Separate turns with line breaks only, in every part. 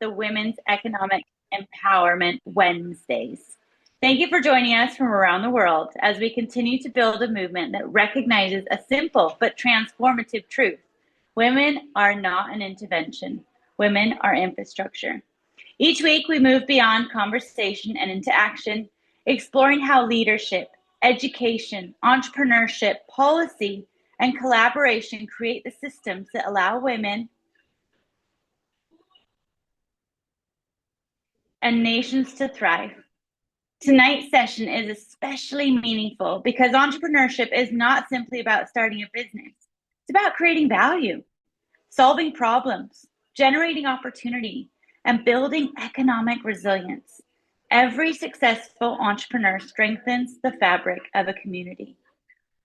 the Women's Economic Empowerment Wednesdays. Thank you for joining us from around the world as we continue to build a movement that recognizes a simple but transformative truth. Women are not an intervention. Women are infrastructure. Each week, we move beyond conversation and into action, exploring how leadership, education, entrepreneurship, policy, and collaboration create the systems that allow women and nations to thrive. Tonight's session is especially meaningful because entrepreneurship is not simply about starting a business. It's about creating value, solving problems, generating opportunity, and building economic resilience. Every successful entrepreneur strengthens the fabric of a community.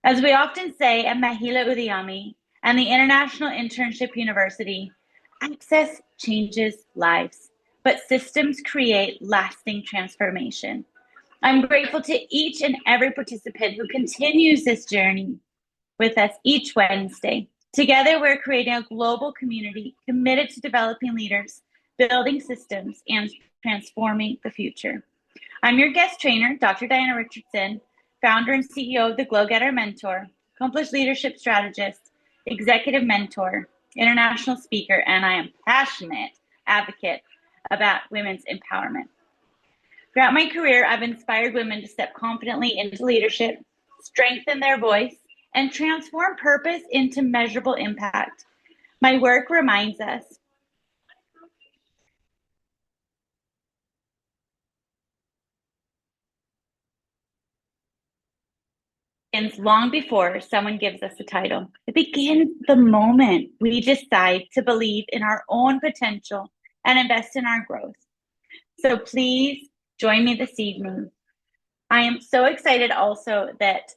As we often say at Mahila Udyami and the International Internship University, access changes lives, but systems create lasting transformation. I'm grateful to each and every participant who continues this journey with us each Wednesday. Together, we're creating a global community committed to developing leaders, building systems, and transforming the future. I'm your guest trainer, Dr. Diana Richardson, founder and CEO of the Glow Getter Mentor, accomplished leadership strategist, executive mentor, international speaker, and I am passionate advocate about women's empowerment. Throughout my career, I've inspired women to step confidently into leadership, strengthen their voice, and transform purpose into measurable impact. My work reminds us long before someone gives us a title. It begins the moment we decide to believe in our own potential and invest in our growth. So please join me this evening. I am so excited also that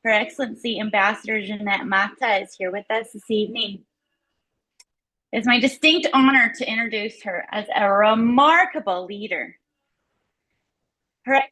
Her Excellency Ambassador Jeanette Mata is here with us this evening. It's my distinct honor to introduce her as a remarkable leader. Her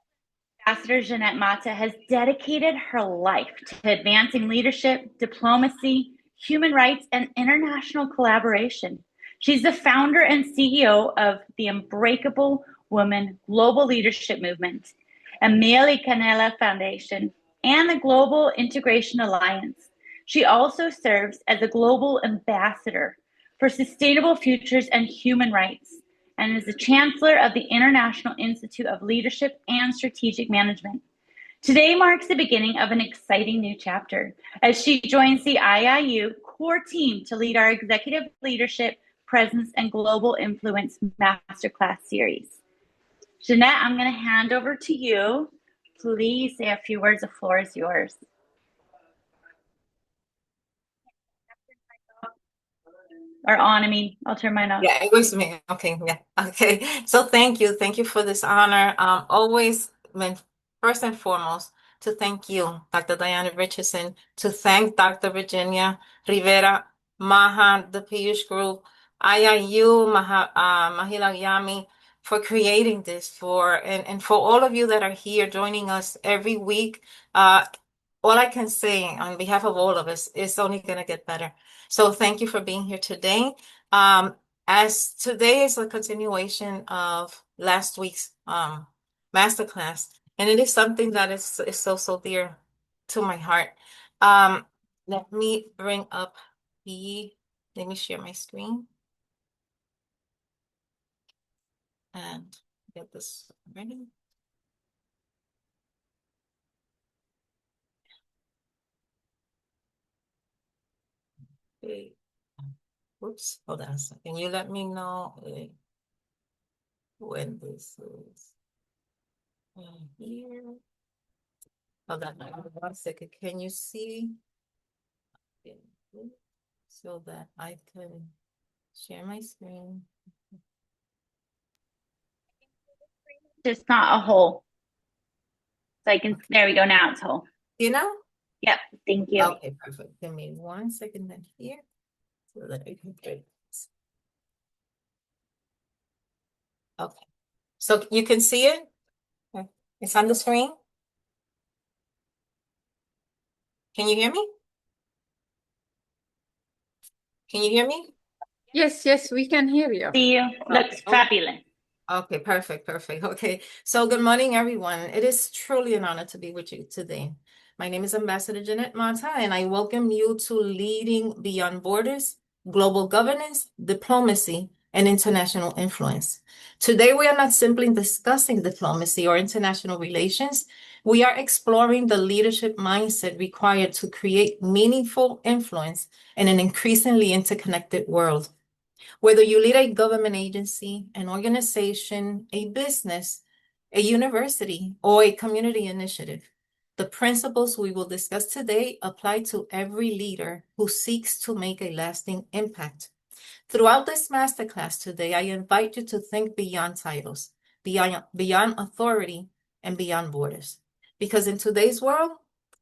Ambassador Jeanette Mata has dedicated her life to advancing leadership, diplomacy, human rights, and international collaboration. She's the founder and CEO of the Unbreakable Women Global Leadership Movement, and Mahila Udyami Foundation, and the Global Integration Alliance. She also serves as a global ambassador for sustainable futures and human rights, and is the chancellor of the International Institute of Leadership and Strategic Management. Today marks the beginning of an exciting new chapter as she joins the IIU core team to lead our executive leadership, presence, and global influence Masterclass series. Jeanette, I'm going to hand over to you. Please say a few words. The floor is yours. Or on, I mean, I'll turn mine off.
Yeah, it was me. Okay, yeah. Okay. So thank you. Thank you for this honor. Always, first and foremost, to thank you, Dr. Diana Richardson, to thank Dr. Virginia Rivera, Maha, the Piyush Group, IIU, Mahila Udyami, for creating this, and for all of you that are here joining us every week. All I can say on behalf of all of us is only going to get better. So thank you for being here today. As today is a continuation of last week's masterclass, and it is something that is so dear to my heart. Let me bring up let me share my screen and get this ready. Okay. Oops, hold on a second. Can you let me know when this is here? Hold on 1 second. Can you see? So that I can share my screen.
Just not a hole. So I can, there we go. Now it's whole.
You know?
Yep. Thank you.
Okay, perfect. Give me 1 second then here so that I can do this. Okay. So you can see it? Okay. It's on the screen. Can you hear me? Can you hear me?
Yes, we can hear you.
See you. Looks fabulous.
Okay, perfect. Okay, so good morning, everyone. It is truly an honor to be with you today. My name is Ambassador Jeanette Mata, and I welcome you to Leading Beyond Borders, Global Governance, Diplomacy, and International Influence. Today, we are not simply discussing diplomacy or international relations. We are exploring the leadership mindset required to create meaningful influence in an increasingly interconnected world. Whether you lead a government agency, an organization, a business, a university, or a community initiative, the principles we will discuss today apply to every leader who seeks to make a lasting impact. Throughout this masterclass today, I invite you to think beyond titles, beyond authority, and beyond borders. Because in today's world,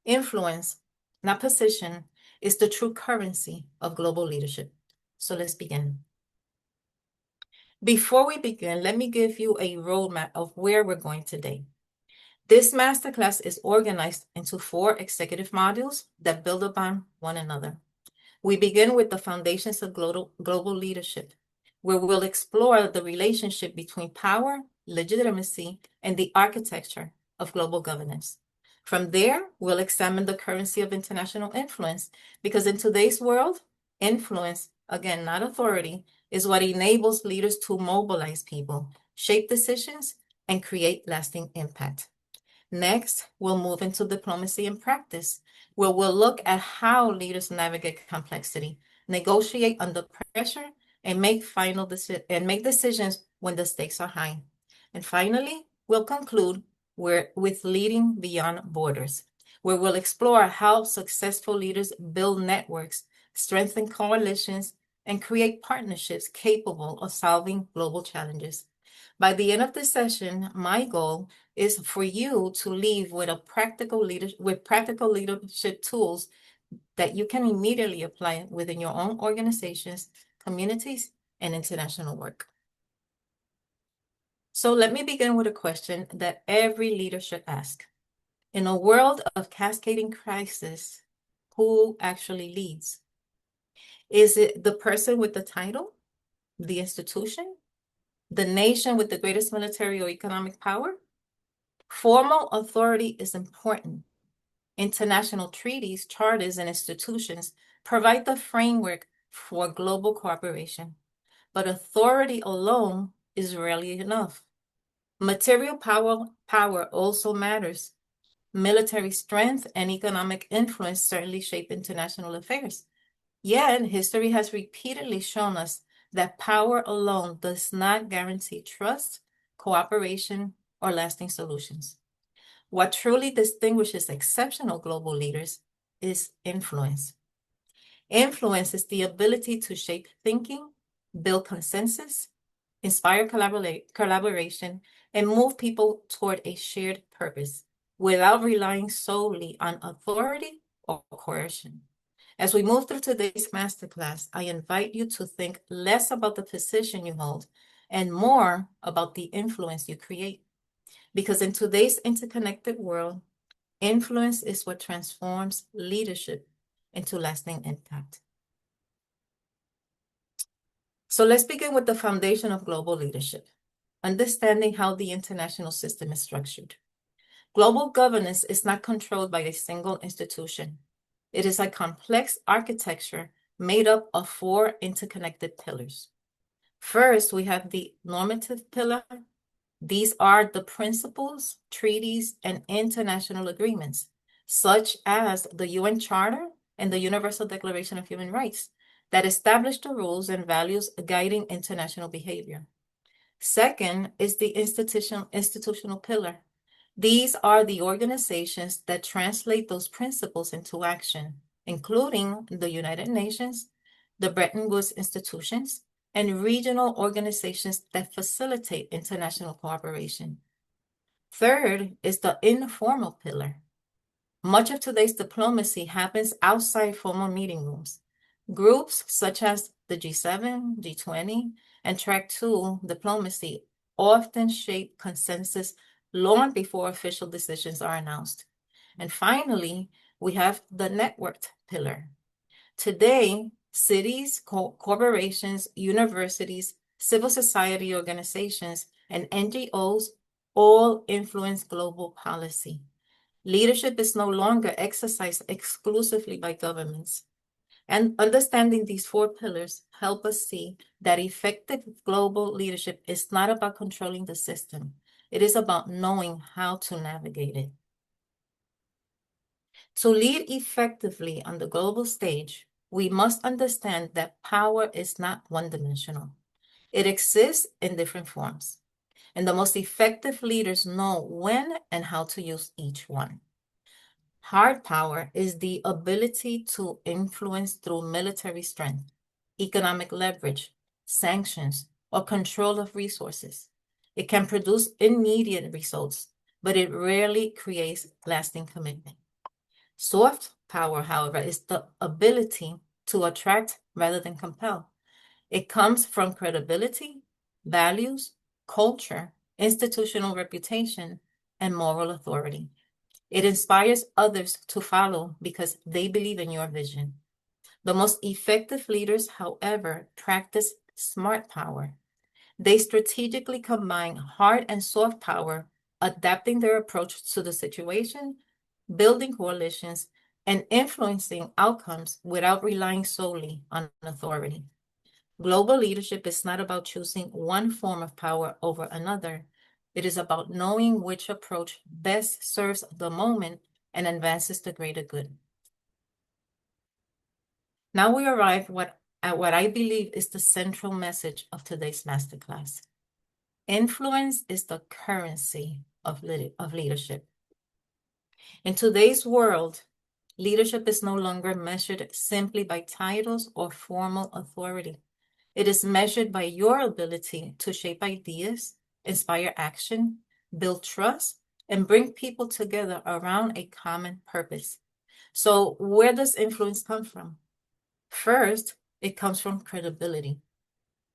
influence, not position, is the true currency of global leadership. So let's begin. Before we begin, let me give you a roadmap of where we're going today. This masterclass is organized into 4 executive modules that build upon one another. We begin with the foundations of global leadership, where we'll explore the relationship between power, legitimacy, and the architecture of global governance. From there, we'll examine the currency of international influence, because in today's world, influence, again, not authority, is what enables leaders to mobilize people, shape decisions, and create lasting impact. Next, we'll move into diplomacy and practice, where we'll look at how leaders navigate complexity, negotiate under pressure, and make decisions when the stakes are high. And finally, we'll conclude with leading beyond borders, where we'll explore how successful leaders build networks, strengthen coalitions, and create partnerships capable of solving global challenges. By the end of this session, my goal is for you to leave with practical leadership tools that you can immediately apply within your own organizations, communities, and international work. So let me begin with a question that every leader should ask. In a world of cascading crisis, who actually leads? Is it the person with the title, the institution, the nation with the greatest military or economic power? Formal authority is important. International treaties, charters, and institutions provide the framework for global cooperation. But authority alone is rarely enough. Material power also matters. Military strength and economic influence certainly shape international affairs. Yet, history has repeatedly shown us that power alone does not guarantee trust, cooperation, or lasting solutions. What truly distinguishes exceptional global leaders is influence. Influence is the ability to shape thinking, build consensus, inspire collaboration, and move people toward a shared purpose without relying solely on authority or coercion. As we move through today's masterclass, I invite you to think less about the position you hold and more about the influence you create. Because in today's interconnected world, influence is what transforms leadership into lasting impact. So let's begin with the foundation of global leadership, understanding how the international system is structured. Global governance is not controlled by a single institution. It is a complex architecture made up of 4 interconnected pillars. First, we have the normative pillar. These are the principles, treaties, and international agreements, such as the UN Charter and the Universal Declaration of Human Rights, that establish the rules and values guiding international behavior. Second is the institutional pillar. These are the organizations that translate those principles into action, including the United Nations, the Bretton Woods institutions, and regional organizations that facilitate international cooperation. Third is the informal pillar. Much of today's diplomacy happens outside formal meeting rooms. Groups such as the G7, G20, and Track 2 diplomacy often shape consensus long before official decisions are announced. And finally, we have the networked pillar. Today, Cities, corporations, universities, civil society organizations, and NGOs all influence global policy. Leadership is no longer exercised exclusively by governments. And understanding these four pillars help us see that effective global leadership is not about controlling the system. It is about knowing how to navigate it. To lead effectively on the global stage, we must understand that power is not one-dimensional. It exists in different forms, and the most effective leaders know when and how to use each one. Hard power is the ability to influence through military strength, economic leverage, sanctions, or control of resources. It can produce immediate results, but it rarely creates lasting commitment. Soft power, however, is the ability to attract rather than compel. It comes from credibility, values, culture, institutional reputation, and moral authority. It inspires others to follow because they believe in your vision. The most effective leaders, however, practice smart power. They strategically combine hard and soft power, adapting their approach to the situation, building coalitions, and influencing outcomes without relying solely on authority. Global leadership is not about choosing one form of power over another. It is about knowing which approach best serves the moment and advances the greater good. Now we arrive at what I believe is the central message of today's masterclass. Influence is the currency of leadership. In today's world, leadership is no longer measured simply by titles or formal authority. It is measured by your ability to shape ideas, inspire action, build trust, and bring people together around a common purpose. So where does influence come from? First, it comes from credibility.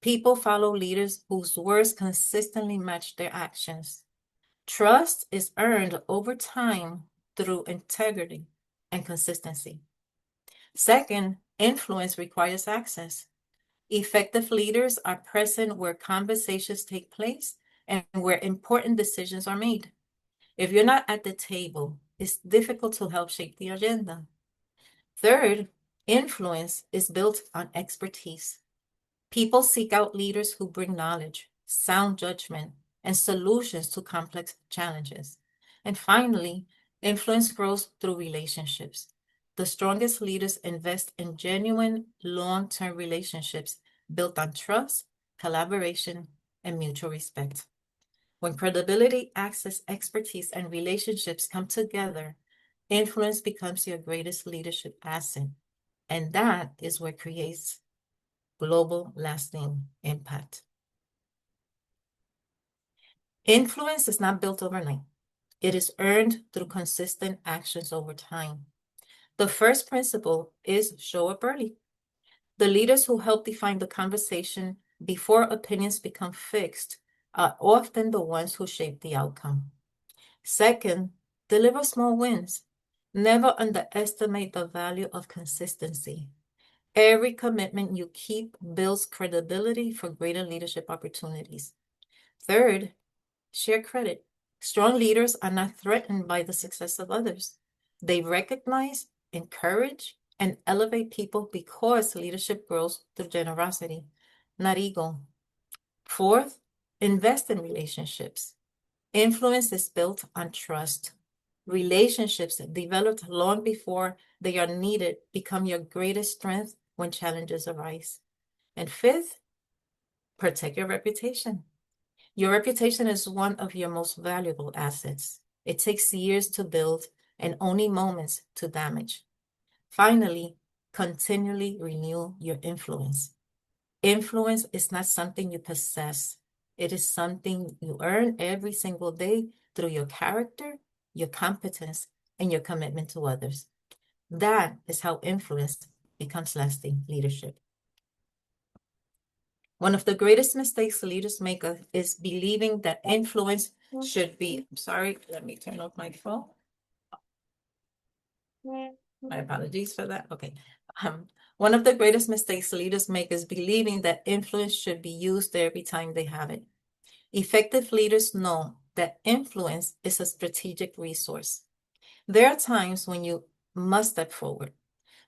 People follow leaders whose words consistently match their actions. Trust is earned over time through integrity and consistency. Second, influence requires access. Effective leaders are present where conversations take place and where important decisions are made. If you're not at the table, it's difficult to help shape the agenda. Third, influence is built on expertise. People seek out leaders who bring knowledge, sound judgment, and solutions to complex challenges. And finally, influence grows through relationships. The strongest leaders invest in genuine, long-term relationships built on trust, collaboration, and mutual respect. When credibility, access, expertise, and relationships come together, influence becomes your greatest leadership asset. And that is what creates global lasting impact. Influence is not built overnight. It is earned through consistent actions over time. The first principle is show up early. The leaders who help define the conversation before opinions become fixed are often the ones who shape the outcome. Second, deliver small wins. Never underestimate the value of consistency. Every commitment you keep builds credibility for greater leadership opportunities. Third, share credit. Strong leaders are not threatened by the success of others. They recognize, encourage, and elevate people because leadership grows through generosity, not ego. Fourth, invest in relationships. Influence is built on trust. Relationships developed long before they are needed become your greatest strength when challenges arise. And fifth, protect your reputation. Your reputation is one of your most valuable assets. It takes years to build and only moments to damage. Finally, continually renew your influence. Influence is not something you possess. It is something you earn every single day through your character, your competence, and your commitment to others. That is how influence becomes lasting leadership. One of the greatest mistakes leaders make is believing that influence should be, I'm sorry, let me turn off my phone. My apologies for that. Okay. One of the greatest mistakes leaders make is believing that influence should be used every time they have it. Effective leaders know that influence is a strategic resource. There are times when you must step forward,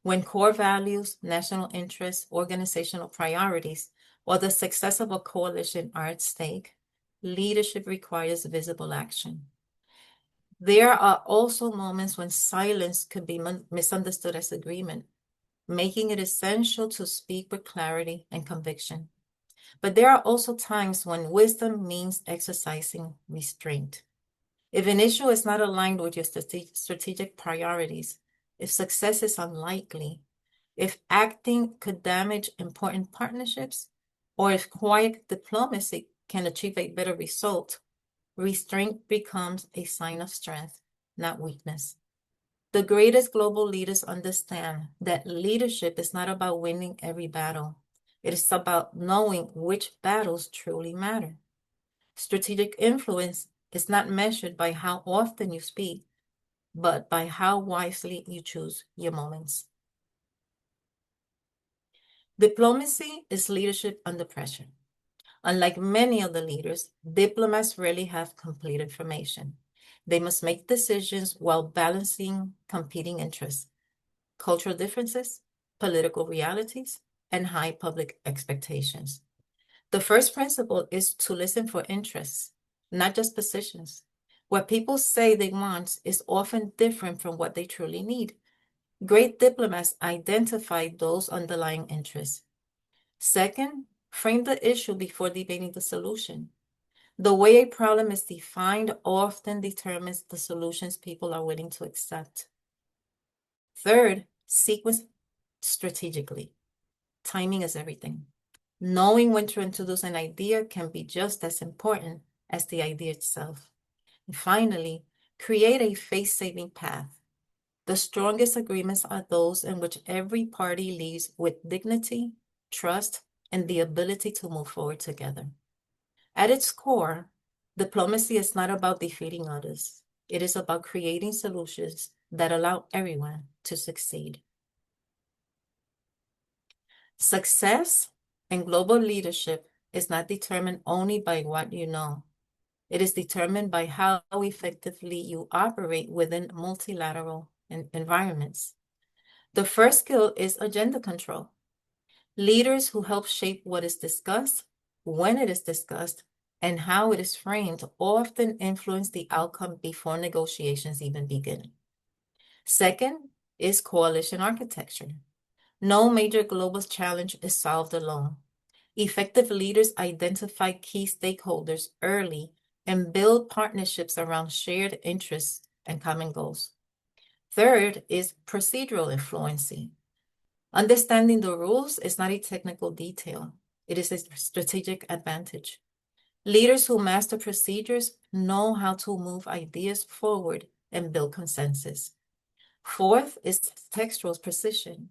when core values, national interests, organizational priorities, or the success of a coalition are at stake. Leadership requires visible action. There are also moments when silence could be misunderstood as agreement, making it essential to speak with clarity and conviction. But there are also times when wisdom means exercising restraint. If an issue is not aligned with your strategic priorities, if success is unlikely, if acting could damage important partnerships, or if quiet diplomacy can achieve a better result, restraint becomes a sign of strength, not weakness. The greatest global leaders understand that leadership is not about winning every battle. It is about knowing which battles truly matter. Strategic influence is not measured by how often you speak, but by how wisely you choose your moments. Diplomacy is leadership under pressure. Unlike many other leaders, diplomats rarely have complete information. They must make decisions while balancing competing interests, cultural differences, political realities, and high public expectations. The first principle is to listen for interests, not just positions. What people say they want is often different from what they truly need. Great diplomats identify those underlying interests. Second, frame the issue before debating the solution. The way a problem is defined often determines the solutions people are willing to accept. Third, sequence strategically. Timing is everything. Knowing when to introduce an idea can be just as important as the idea itself. And finally, create a face-saving path. The strongest agreements are those in which every party leaves with dignity, trust, and the ability to move forward together. At its core, diplomacy is not about defeating others. It is about creating solutions that allow everyone to succeed. Success in global leadership is not determined only by what you know. It is determined by how effectively you operate within multilateral environments. The first skill is agenda control. Leaders who help shape what is discussed, when it is discussed, and how it is framed often influence the outcome before negotiations even begin. Second is coalition architecture. No major global challenge is solved alone. Effective leaders identify key stakeholders early and build partnerships around shared interests and common goals. Third is procedural influencing. Understanding the rules is not a technical detail. It is a strategic advantage. Leaders who master procedures know how to move ideas forward and build consensus. Fourth is textual precision.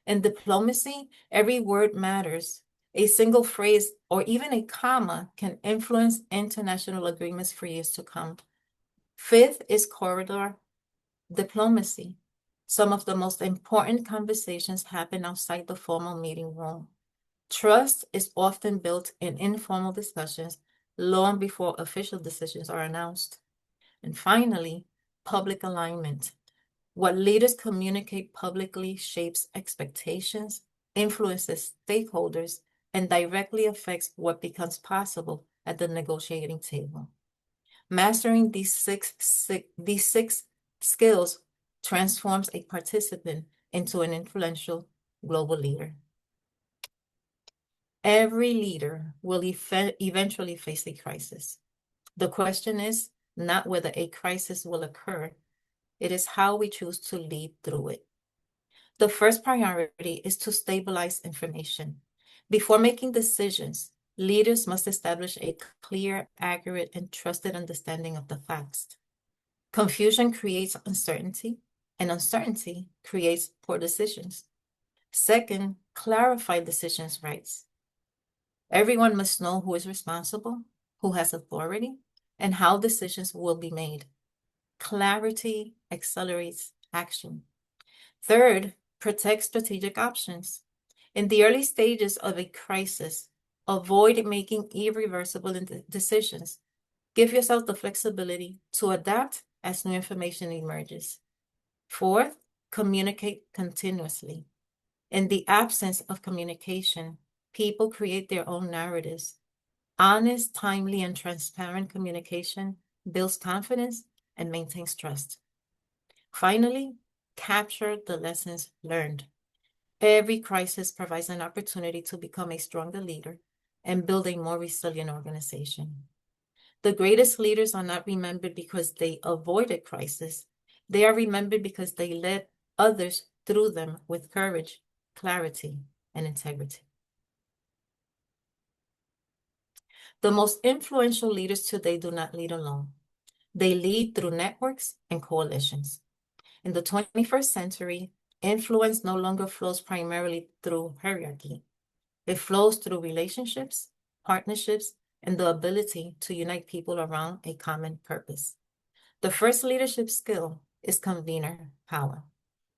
In diplomacy, every word matters. A single phrase or even a comma can influence international agreements for years to come. Fifth is corridor diplomacy. Some of the most important conversations happen outside the formal meeting room. Trust is often built in informal discussions long before official decisions are announced. And finally, public alignment. What leaders communicate publicly shapes expectations, influences stakeholders, and directly affects what becomes possible at the negotiating table. Mastering these six skills transforms a participant into an influential global leader. Every leader will eventually face a crisis. The question is not whether a crisis will occur, it is how we choose to lead through it. The first priority is to stabilize information. Before making decisions, leaders must establish a clear, accurate, and trusted understanding of the facts. Confusion creates uncertainty, and uncertainty creates poor decisions. Second, clarify decisions' rights. Everyone must know who is responsible, who has authority, and how decisions will be made. Clarity accelerates action. Third, protect strategic options. In the early stages of a crisis, avoid making irreversible decisions. Give yourself the flexibility to adapt as new information emerges. Fourth, communicate continuously. In the absence of communication, people create their own narratives. Honest, timely, and transparent communication builds confidence and maintains trust. Finally, capture the lessons learned. Every crisis provides an opportunity to become a stronger leader and build a more resilient organization. The greatest leaders are not remembered because they avoided crisis. They are remembered because they led others through them with courage, clarity, and integrity. The most influential leaders today do not lead alone. They lead through networks and coalitions. In the 21st century, influence no longer flows primarily through hierarchy. It flows through relationships, partnerships, and the ability to unite people around a common purpose. The first leadership skill is convener power,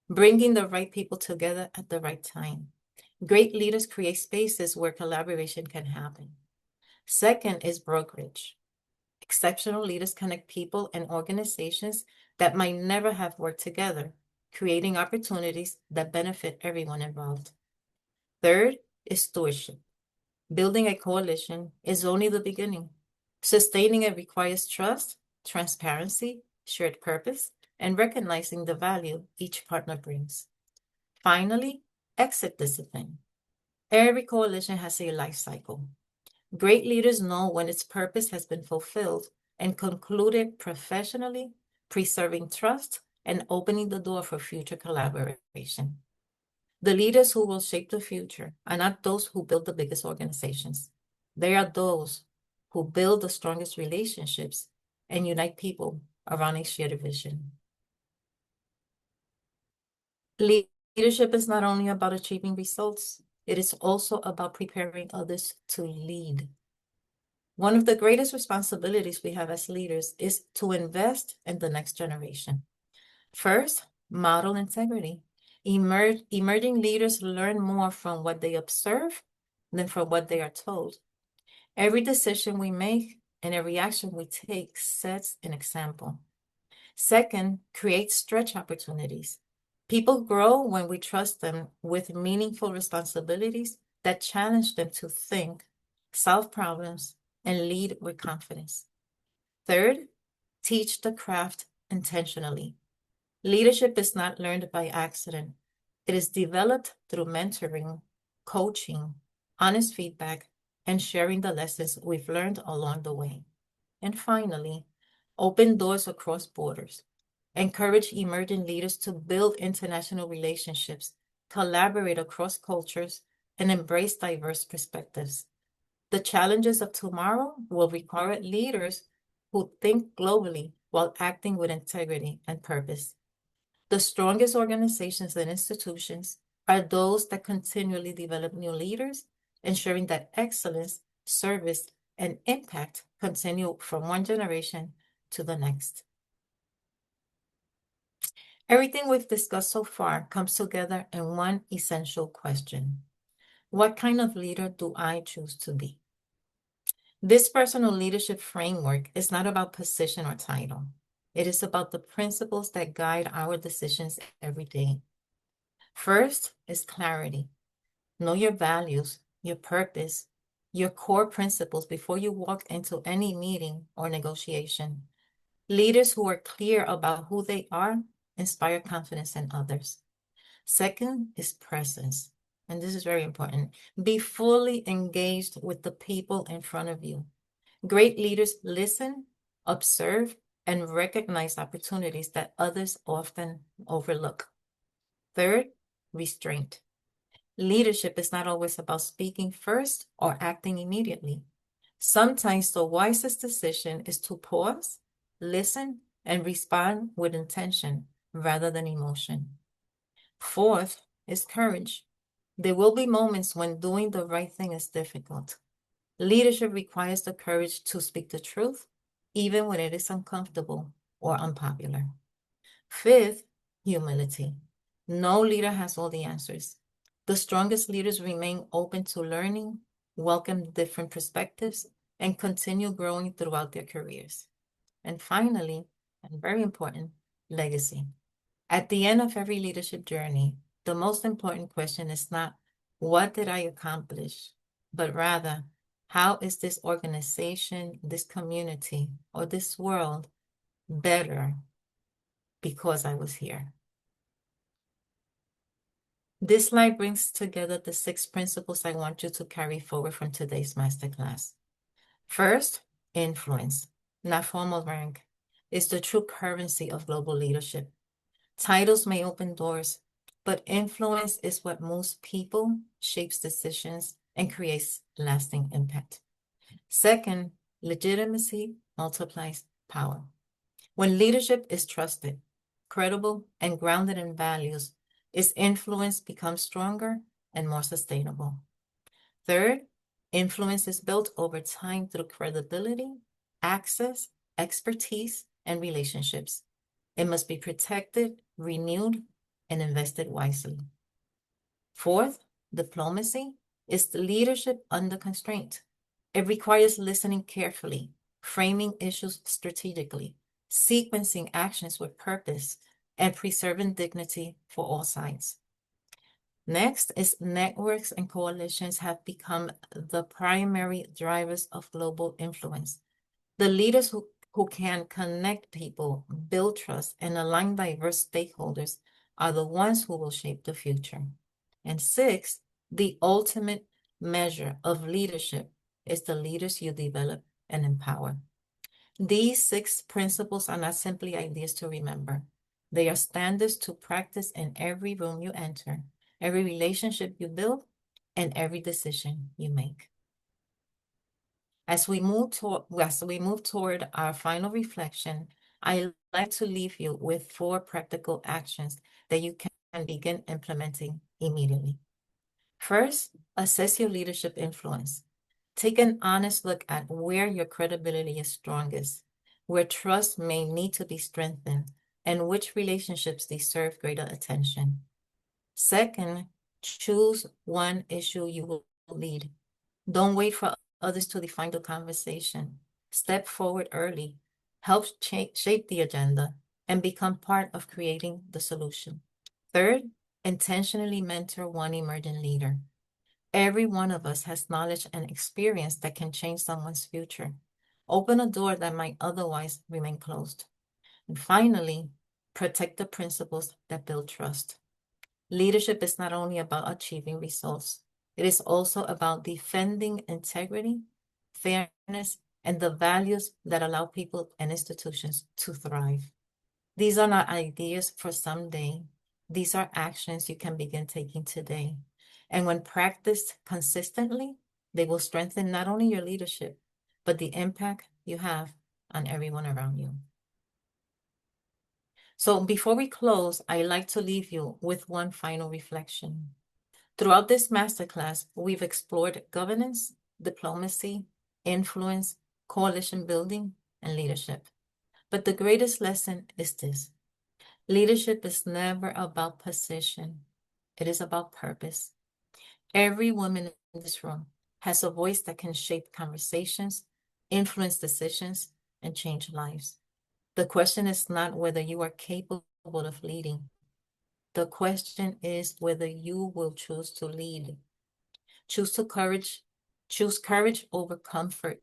bringing the right people together at the right time. Great leaders create spaces where collaboration can happen. Second is brokerage. Exceptional leaders connect people and organizations that might never have worked together, creating opportunities that benefit everyone involved. Third is stewardship. Building a coalition is only the beginning. Sustaining it requires trust, transparency, shared purpose, and recognizing the value each partner brings. Finally, exit discipline. Every coalition has a life cycle. Great leaders know when its purpose has been fulfilled and concluded professionally, preserving trust and opening the door for future collaboration. The leaders who will shape the future are not those who build the biggest organizations. They are those who build the strongest relationships and unite people around a shared vision. Leadership is not only about achieving results, it is also about preparing others to lead. One of the greatest responsibilities we have as leaders is to invest in the next generation. First, model integrity. Emerging leaders learn more from what they observe than from what they are told. Every decision we make and every action we take sets an example. Second, create stretch opportunities. People grow when we trust them with meaningful responsibilities that challenge them to think, solve problems, and lead with confidence. Third, teach the craft intentionally. Leadership is not learned by accident. It is developed through mentoring, coaching, honest feedback, and sharing the lessons we've learned along the way. And finally, open doors across borders. Encourage emerging leaders to build international relationships, collaborate across cultures, and embrace diverse perspectives. The challenges of tomorrow will require leaders who think globally while acting with integrity and purpose. The strongest organizations and institutions are those that continually develop new leaders, ensuring that excellence, service, and impact continue from one generation to the next. Everything we've discussed so far comes together in one essential question. What kind of leader do I choose to be? This personal leadership framework is not about position or title. It is about the principles that guide our decisions every day. First is clarity. Know your values, your purpose, your core principles before you walk into any meeting or negotiation. Leaders who are clear about who they are inspire confidence in others. Second is presence, and this is very important. Be fully engaged with the people in front of you. Great leaders listen, observe, and recognize opportunities that others often overlook. Third, restraint. Leadership is not always about speaking first or acting immediately. Sometimes the wisest decision is to pause, listen, and respond with intention rather than emotion. Fourth is courage. There will be moments when doing the right thing is difficult. Leadership requires the courage to speak the truth, even when it is uncomfortable or unpopular. Fifth, humility. No leader has all the answers. The strongest leaders remain open to learning, welcome different perspectives, and continue growing throughout their careers. And finally, and very important, legacy. At the end of every leadership journey, the most important question is not, what did I accomplish? But rather, how is this organization, this community, or this world better because I was here? This slide brings together the 6 principles I want you to carry forward from today's masterclass. First, influence, not formal rank, is the true currency of global leadership. Titles may open doors, but influence is what moves people, shapes decisions, and creates lasting impact. Second, legitimacy multiplies power. When leadership is trusted, credible, and grounded in values, its influence becomes stronger and more sustainable. Third, influence is built over time through credibility, access, expertise, and relationships. It must be protected, renewed, and invested wisely. Fourth, diplomacy is the leadership under constraint. It requires listening carefully, framing issues strategically, sequencing actions with purpose, and preserving dignity for all sides. Next is networks and coalitions have become the primary drivers of global influence. The leaders who can connect people, build trust, and align diverse stakeholders are the ones who will shape the future. And six, the ultimate measure of leadership is the leaders you develop and empower. These 6 principles are not simply ideas to remember. They are standards to practice in every room you enter, every relationship you build, and every decision you make. As we move toward our final reflection, I'd like to leave you with 4 practical actions that you can begin implementing immediately. First, assess your leadership influence. Take an honest look at where your credibility is strongest, where trust may need to be strengthened, and which relationships deserve greater attention. Second, choose one issue you will lead. Don't wait for others to define the conversation. Step forward early, help shape the agenda, and become part of creating the solution. Third, intentionally mentor one emerging leader. Every one of us has knowledge and experience that can change someone's future. Open a door that might otherwise remain closed. And finally, protect the principles that build trust. Leadership is not only about achieving results, it is also about defending integrity, fairness, and the values that allow people and institutions to thrive. These are not ideas for someday. These are actions you can begin taking today. And when practiced consistently, they will strengthen not only your leadership, but the impact you have on everyone around you. So before we close, I'd like to leave you with one final reflection. Throughout this masterclass, we've explored governance, diplomacy, influence, coalition building, and leadership. But the greatest lesson is this. Leadership is never about position. It is about purpose. Every woman in this room has a voice that can shape conversations, influence decisions, and change lives. The question is not whether you are capable of leading. The question is whether you will choose to lead. Choose courage over comfort.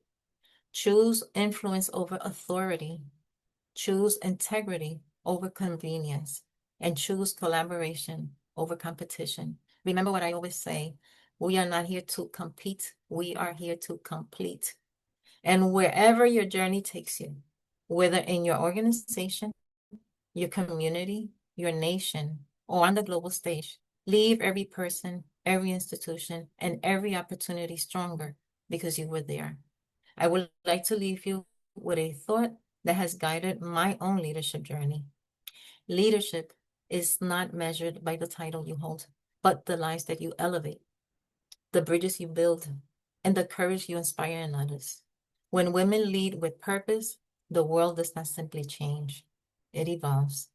Choose influence over authority. Choose integrity over convenience. And choose collaboration over competition. Remember what I always say, we are not here to compete, we are here to complete. And wherever your journey takes you, whether in your organization, your community, your nation, or on the global stage, leave every person, every institution, and every opportunity stronger because you were there. I would like to leave you with a thought that has guided my own leadership journey. Leadership is not measured by the title you hold, but the lives that you elevate, the bridges you build, and the courage you inspire in others. When women lead with purpose, the world does not simply change, it evolves.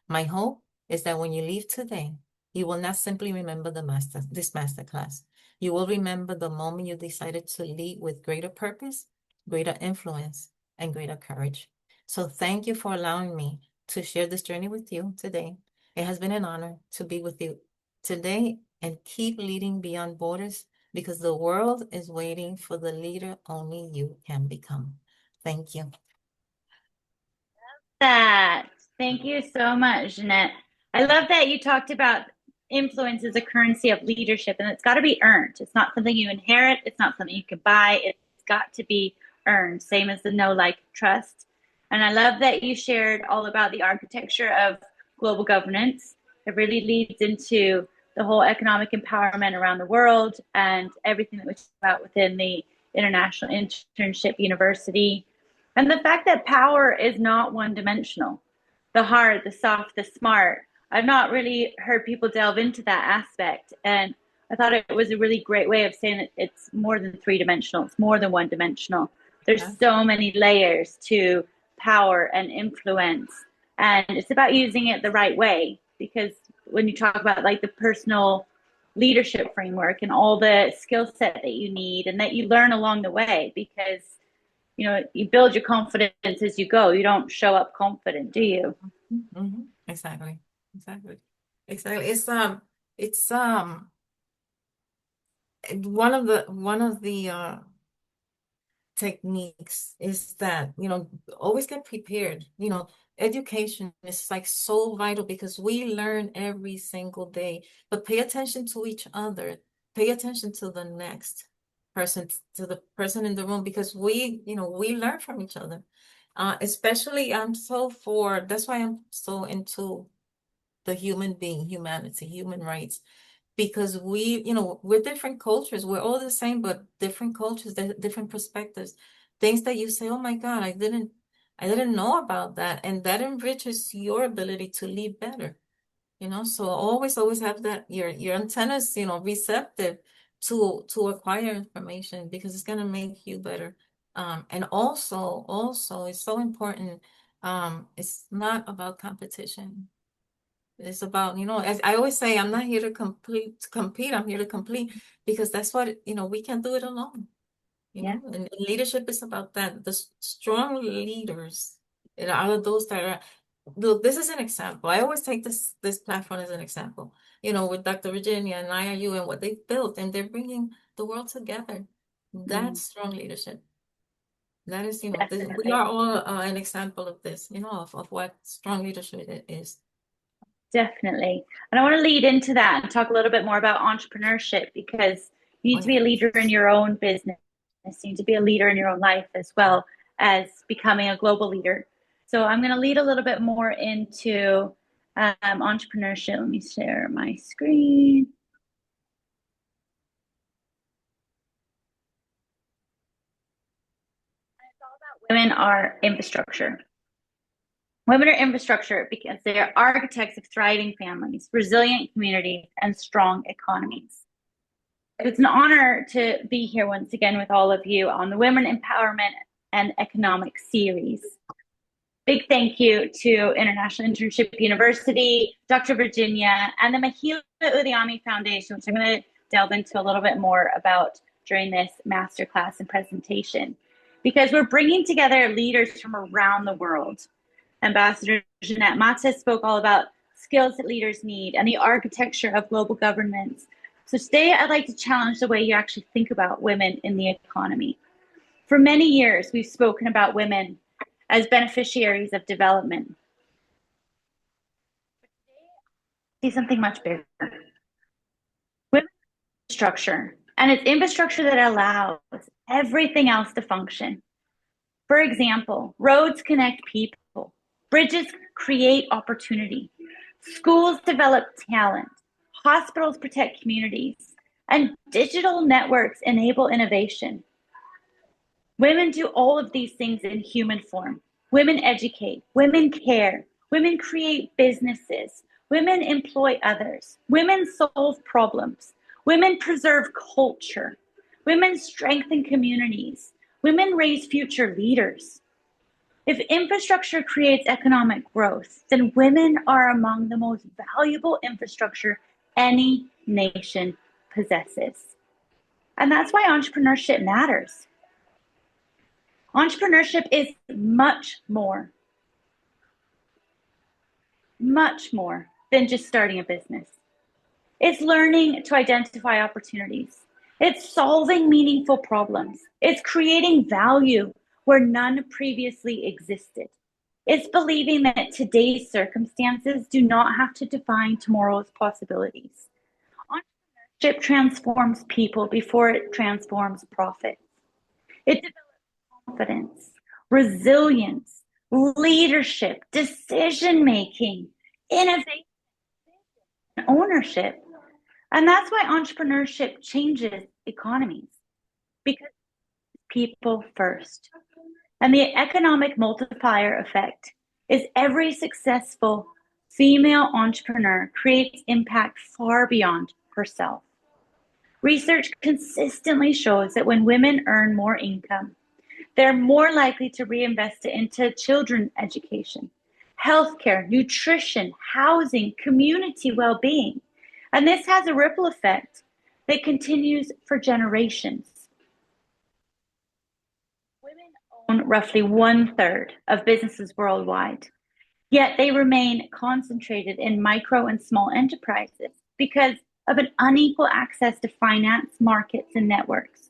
My hope is that when you leave today, You will not simply remember this masterclass. You will remember the moment you decided to lead with greater purpose, greater influence, and greater courage. So thank you for allowing me to share this journey with you today. It has been an honor to be with you today and keep leading beyond borders because the world is waiting for the leader only you can become. Thank you.
Thank you so much, Jeanette. I love that you talked about influence as a currency of leadership, and it's got to be earned. It's not something you inherit. It's not something you can buy. It's got to be earned, same as the know, like, trust. And I love that you shared all about the architecture of global governance. It really leads into the whole economic empowerment around the world and everything that we talk about within the International Internship University. And the fact that power is not one-dimensional. The hard, the soft, the smart. I've not really heard people delve into that aspect. And I thought it was a really great way of saying that it's more than three-dimensional. It's more than one-dimensional. There's so many layers to power and influence. And it's about using it the right way. Because when you talk about like the personal leadership framework and all the skill set that you need and that you learn along the way, because you know, you build your confidence as you go. You don't show up confident, do you?
Mm-hmm. Exactly. It's one of the techniques is that, always get prepared. Education is like so vital because we learn every single day, but pay attention to each other, pay attention to the next person, to the person in the room, because we learn from each other. Especially that's why I'm so into the human being, humanity, human rights, because we're different cultures. We're all the same, but different cultures, different perspectives, things that you say, oh my God, I didn't know about that. And that enriches your ability to lead better. So always have that, your antennas, receptive to acquire information because it's gonna make you better. And also it's so important. It's not about competition. It's about, as I always say, I'm not here to compete. I'm here to complete because that's what, we can't do it alone. And leadership is about that. The strong leaders are those that are, look, this is an example. I always take this platform as an example, with Dr. Virginia and IIU and what they've built, and they're bringing the world together. That's strong leadership. That is, we are all an example of this, of what strong leadership is.
Definitely. And I want to lead into that and talk a little bit more about entrepreneurship, because you need to be a leader in your own business. You need to be a leader in your own life as well as becoming a global leader. So I'm going to lead a little bit more into entrepreneurship. Let me share my screen. It's all about women are infrastructure. Women are infrastructure because they are architects of thriving families, resilient communities, and strong economies. It's an honor to be here once again with all of you on the Women Empowerment and Economic series. Big thank you to International Internship University, Dr. Virginia, and the Mahila Udyami Foundation, which I'm going to delve into a little bit more about during this masterclass and presentation, because we're bringing together leaders from around the world. Ambassador Jeanette Mata spoke all about skills that leaders need and the architecture of global governance. So today I'd like to challenge the way you actually think about women in the economy. For many years, we've spoken about women as beneficiaries of development. But today, I see something much bigger. Women infrastructure, and it's infrastructure that allows everything else to function. For example, roads connect people, bridges create opportunity, schools develop talent, hospitals protect communities, and digital networks enable innovation. Women do all of these things in human form. Women educate, women care, women create businesses, women employ others, women solve problems, women preserve culture, women strengthen communities, women raise future leaders. If infrastructure creates economic growth, then women are among the most valuable infrastructure any nation possesses. And that's why entrepreneurship matters. Entrepreneurship is much more than just starting a business. It's learning to identify opportunities. It's solving meaningful problems. It's creating value where none previously existed. It's believing that today's circumstances do not have to define tomorrow's possibilities. Entrepreneurship transforms people before it transforms profits. It develops confidence, resilience, leadership, decision-making, innovation, and ownership. And that's why entrepreneurship changes economies, because people first. And the economic multiplier effect is every successful female entrepreneur creates impact far beyond herself. Research consistently shows that when women earn more income, they're more likely to reinvest it into children's education, healthcare, nutrition, housing, community well-being. And this has a ripple effect that continues for generations. Women own roughly 1/3 of businesses worldwide, yet they remain concentrated in micro and small enterprises because of an unequal access to finance, markets, and networks.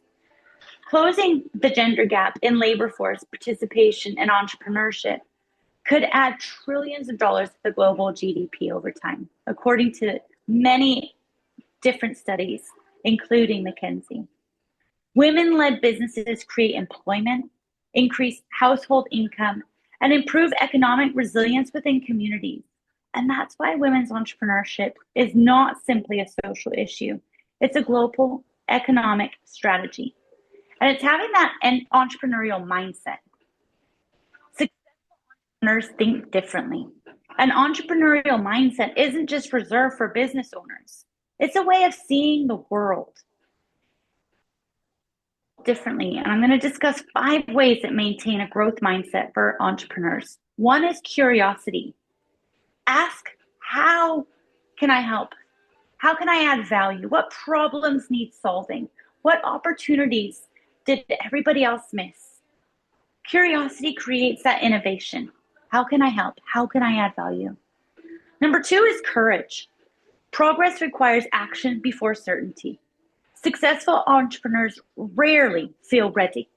Closing the gender gap in labor force participation and entrepreneurship could add trillions of dollars to the global GDP over time, according to many different studies, including McKinsey. Women-led businesses create employment, increase household income, and improve economic resilience within communities. And that's why women's entrepreneurship is not simply a social issue. It's a global economic strategy. And it's having that entrepreneurial mindset. Successful entrepreneurs think differently. An entrepreneurial mindset isn't just reserved for business owners. It's a way of seeing the world differently. And I'm going to discuss 5 ways that maintain a growth mindset for entrepreneurs. One is curiosity. Ask, how can I help? How can I add value? What problems need solving? What opportunities did everybody else miss? Curiosity creates that innovation. How can I help? How can I add value? Number 2 is courage. Progress requires action before certainty. Successful entrepreneurs rarely feel ready.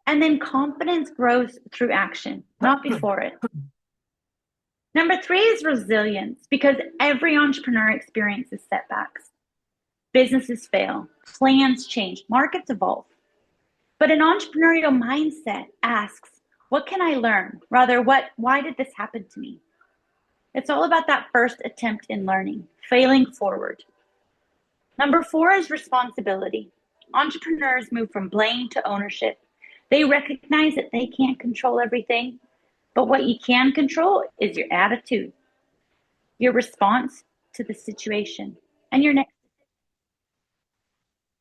And then confidence grows through action, not before it. Number 3 is resilience, because every entrepreneur experiences setbacks. Businesses fail, plans change, markets evolve. But an entrepreneurial mindset asks, what can I learn? Rather, why did this happen to me? It's all about that first attempt in learning, failing forward. Number 4 is responsibility. Entrepreneurs move from blame to ownership. They recognize that they can't control everything, but what you can control is your attitude, your response to the situation, and your next.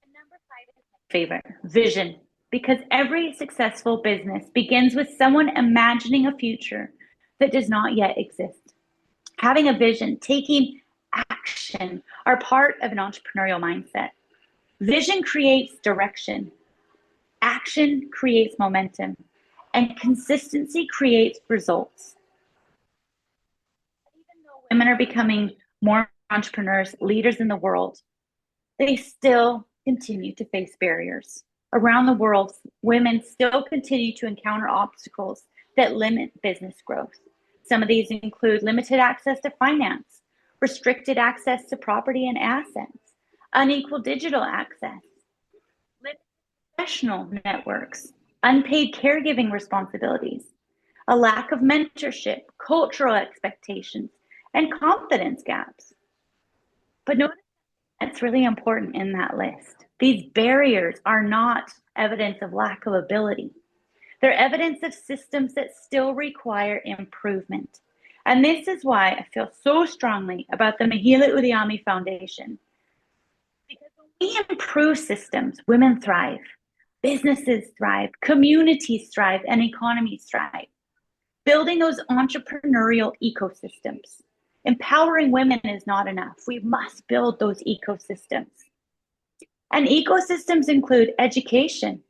And number 5 is my favorite, vision. Because every successful business begins with someone imagining a future that does not yet exist. Having a vision, taking action are part of an entrepreneurial mindset. Vision creates direction, action creates momentum, and consistency creates results. Even though women are becoming more entrepreneurs, leaders in the world, they still continue to face barriers. Around the world, women still continue to encounter obstacles that limit business growth. Some of these include limited access to finance, restricted access to property and assets, unequal digital access, limited professional networks, unpaid caregiving responsibilities, a lack of mentorship, cultural expectations, and confidence gaps. But notice that's really important in that list. These barriers are not evidence of lack of ability. They're evidence of systems that still require improvement. And this is why I feel so strongly about the Mahila Udyami Foundation. Because when we improve systems, women thrive, businesses thrive, communities thrive, and economies thrive. Building those entrepreneurial ecosystems Empowering women is not enough. We must build those ecosystems. And ecosystems include education.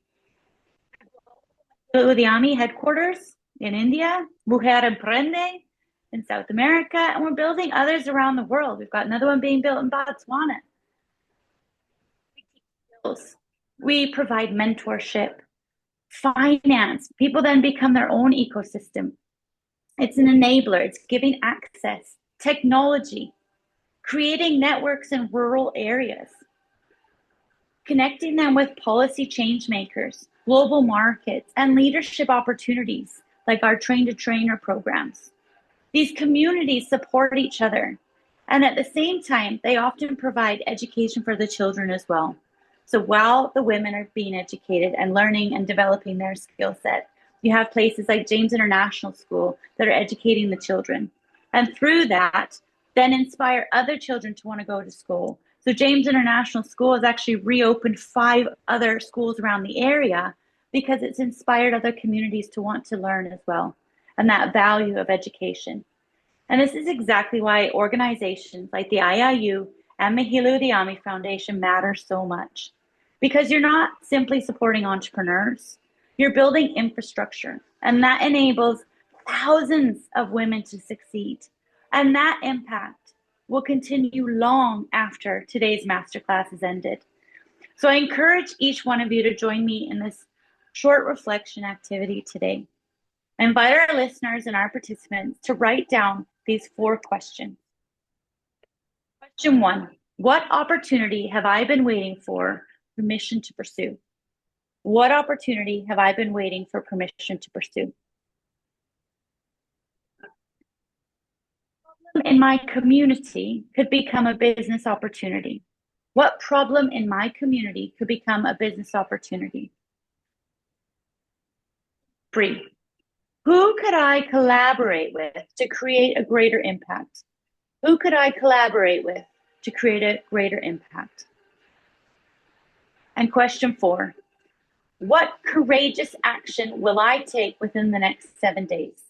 Udyami headquarters in India, Mujer Emprende in South America, and we're building others around the world. We've got another one being built in Botswana. We provide mentorship, finance. People then become their own ecosystem. It's an enabler. It's giving access, technology, creating networks in rural areas, connecting them with policy change makers, global markets, and leadership opportunities like our train-to-trainer programs. These communities support each other, and at the same time, they often provide education for the children as well. So while the women are being educated and learning and developing their skill set, you have places like James International School that are educating the children. And through that, then inspire other children to want to go to school. So James International School has actually reopened 5 other schools around the area because it's inspired other communities to want to learn as well, and that value of education. And this is exactly why organizations like the IIU and Mahila Udyami Foundation matter so much. Because you're not simply supporting entrepreneurs, you're building infrastructure, and that enables thousands of women to succeed. And that impact will continue long after today's masterclass has ended. So I encourage each one of you to join me in this short reflection activity today. I invite our listeners and our participants to write down these 4 questions. Question 1, what opportunity have I been waiting for permission to pursue? What opportunity have I been waiting for permission to pursue? In my community could become a business opportunity. What problem in my community could become a business opportunity? 3, who could I collaborate with to create a greater impact? Who could I collaborate with to create a greater impact? And question 4, what courageous action will I take within the next 7 days?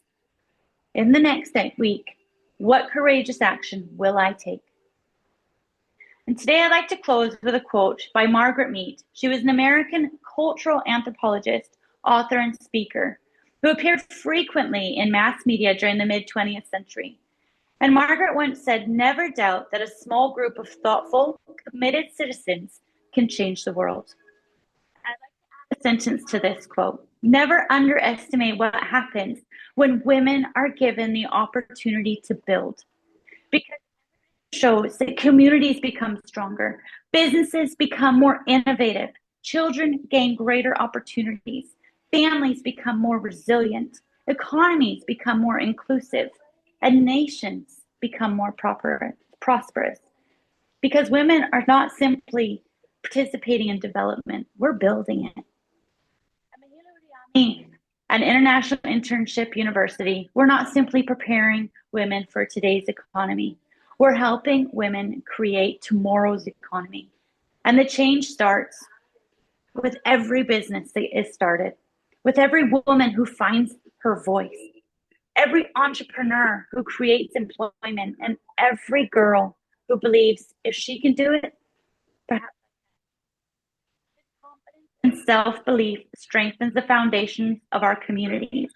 In the next week, what courageous action will I take? And today I'd like to close with a quote by Margaret Mead. She was an American cultural anthropologist, author, and speaker who appeared frequently in mass media during the mid-20th century. And Margaret once said, never doubt that a small group of thoughtful, committed citizens can change the world. I'd like to add a sentence to this quote. Never underestimate what happens when women are given the opportunity to build. Because it shows that communities become stronger, businesses become more innovative, children gain greater opportunities, families become more resilient, economies become more inclusive, and nations become more prosperous. Because women are not simply participating in development, we're building it. Mahila Udyami and International Internship University, we're not simply preparing women for today's economy. We're helping women create tomorrow's economy. And the change starts with every business that is started, with every woman who finds her voice, every entrepreneur who creates employment, and every girl who believes if she can do it, perhaps. Confidence and self-belief strengthens the foundations of our communities.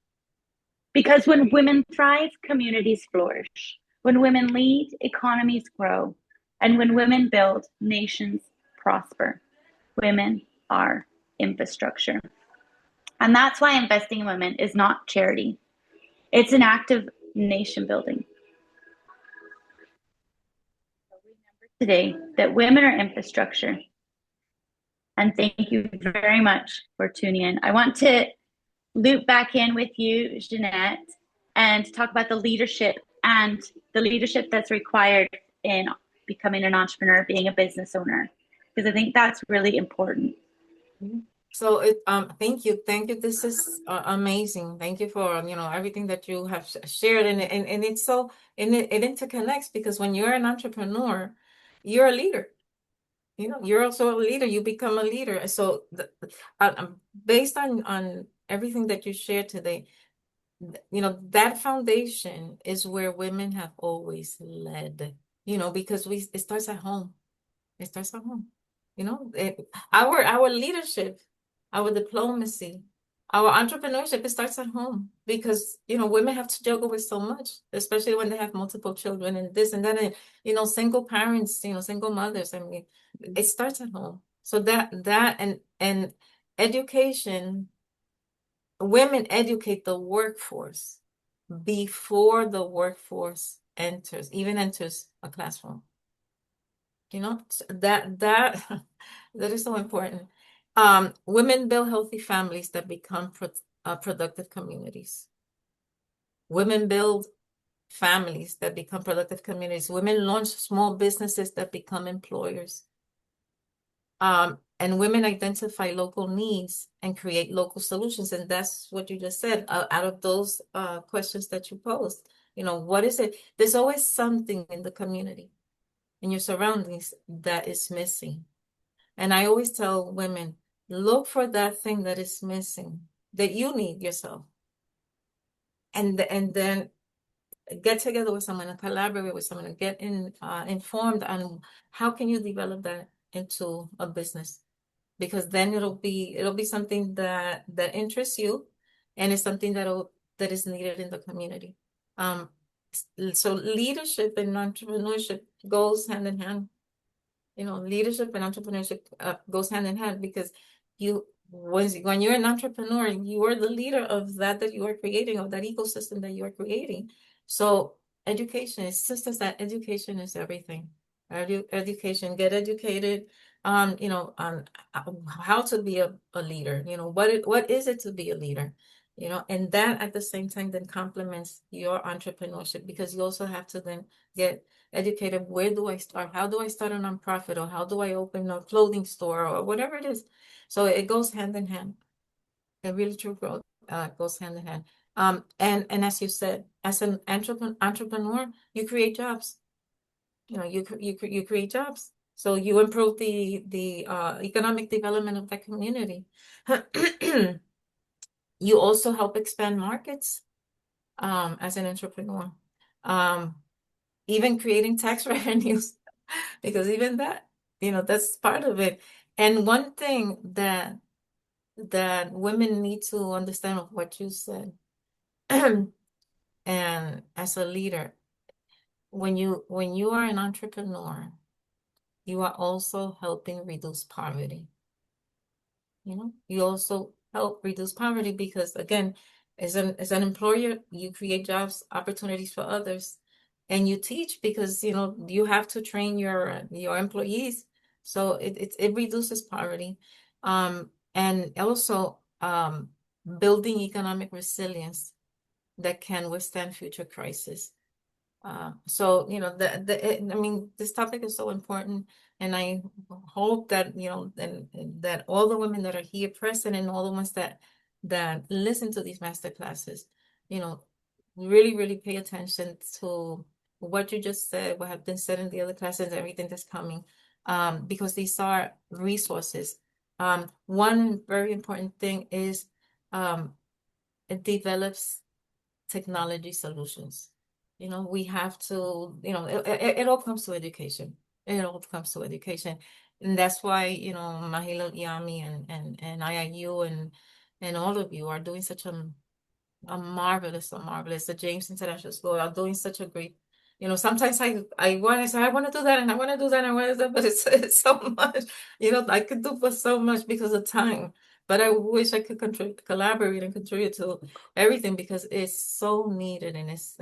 Because when women thrive, communities flourish. When women lead, economies grow. And when women build, nations prosper. Women are infrastructure. And that's why investing in women is not charity. It's an act of nation building. So remember today that women are infrastructure. And thank you very much for tuning in. I want to loop back in with you, Jeanette, and talk about the leadership that's required in becoming an entrepreneur, being a business owner, because I think that's really important.
So thank you. This is amazing. Thank you for everything that you have shared, and it's so it interconnects, because when you're an entrepreneur, you're a leader. You're also a leader. You become a leader. So based on everything that you shared today, that foundation is where women have always led, because it starts at home. It starts at home. Our leadership, our diplomacy, our entrepreneurship, it starts at home because, women have to juggle with so much, especially when they have multiple children and this and that, and, single parents, single mothers. I mean, it starts at home. So and education, women educate the workforce before the workforce even enters a classroom. That that is so important. Women build healthy families that become productive communities. Women build families that become productive communities. Women launch small businesses that become employers. And women identify local needs and create local solutions. And that's what you just said, out of those questions that you posed. What is it? There's always something in the community, in your surroundings, that is missing. And I always tell women, look for that thing that is missing, that you need yourself. And then get together with someone and collaborate with someone and get informed on how can you develop that into a business. Because then it'll be something that interests you, and it's something that is needed in the community. So leadership and entrepreneurship goes hand in hand. Leadership and entrepreneurship goes hand in hand, because when you're an entrepreneur, you are the leader of that you are creating, of that ecosystem that you are creating. So education is everything. Education, get educated on how to be a leader. What is it to be a leader? And that at the same time then complements your entrepreneurship, because you also have to then get educated. Where do I start? How do I start a nonprofit? Or how do I open a clothing store, or whatever it is? So it goes hand in hand. A really true growth goes hand in hand. And as you said, as an entrepreneur, you create jobs. You create jobs. So you improve the economic development of that community. You also help expand markets as an entrepreneur. Even creating tax revenues, because even that, that's part of it. And one thing that women need to understand of what you said, and as a leader, when you are an entrepreneur, you are also helping reduce poverty. You also help reduce poverty because, again, as an employer, you create jobs, opportunities for others, and you teach because you have to train your employees. So it reduces poverty, and also building economic resilience that can withstand future crises. So I mean, this topic is so important, and I hope that and that all the women that are here present, and all the ones that listen to these master classes, really, really pay attention to what you just said, what have been said in the other classes, everything that's coming, because these are resources. One very important thing is it develops technology solutions. We have to, it all comes to education. It all comes to education. And that's why, Mahila Udyami and IIU and all of you are doing such a marvelous, the James International School are doing such a great, sometimes I want to say, I want to do that, and I want to do that, and I want to do that, but it's so much, I could do for so much because of time. But I wish I could collaborate and contribute to everything, because it's so needed, and it's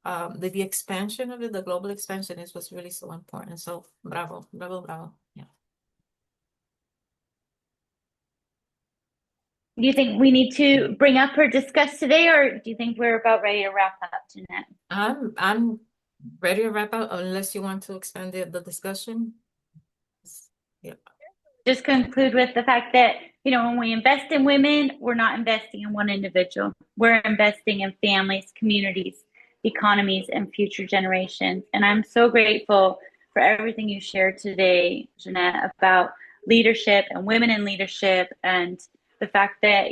the expansion of it, the global expansion is what's really so important. So bravo, bravo, bravo. Yeah.
Do you think we need to bring up or discuss today, or do you think we're about ready to wrap up, Jeanette?
I'm ready to wrap up, unless you want to expand the discussion. Yeah.
Just conclude with the fact that, when we invest in women, we're not investing in one individual. We're investing in families, communities, economies, and future generations. And I'm so grateful for everything you shared today, Jeanette, about leadership and women in leadership, and the fact that,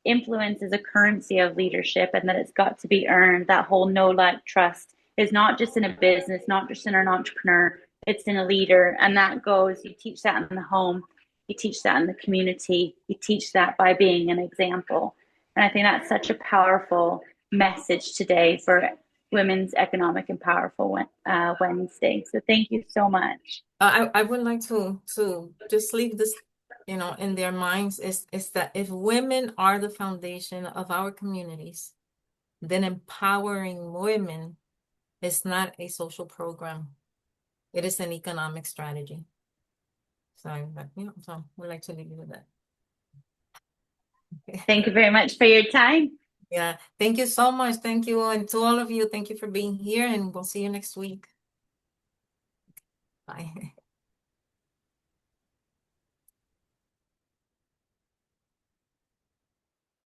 influence is a currency of leadership and that it's got to be earned. That whole know, like, trust is not just in a business, not just in an entrepreneur, it's in a leader. And that goes, you teach that in the home, you teach that in the community, you teach that by being an example. And I think that's such a powerful message today for Women's Economic and Powerful Wednesday. So thank you so much.
I would like to just leave this, in their minds is that if women are the foundation of our communities, then empowering women is not a social program. It is an economic strategy. So, so we'd like to leave you with that. Okay.
Thank you very much for your time.
Yeah, thank you so much. Thank you. And to all of you, thank you for being here, and we'll see you next week. Bye.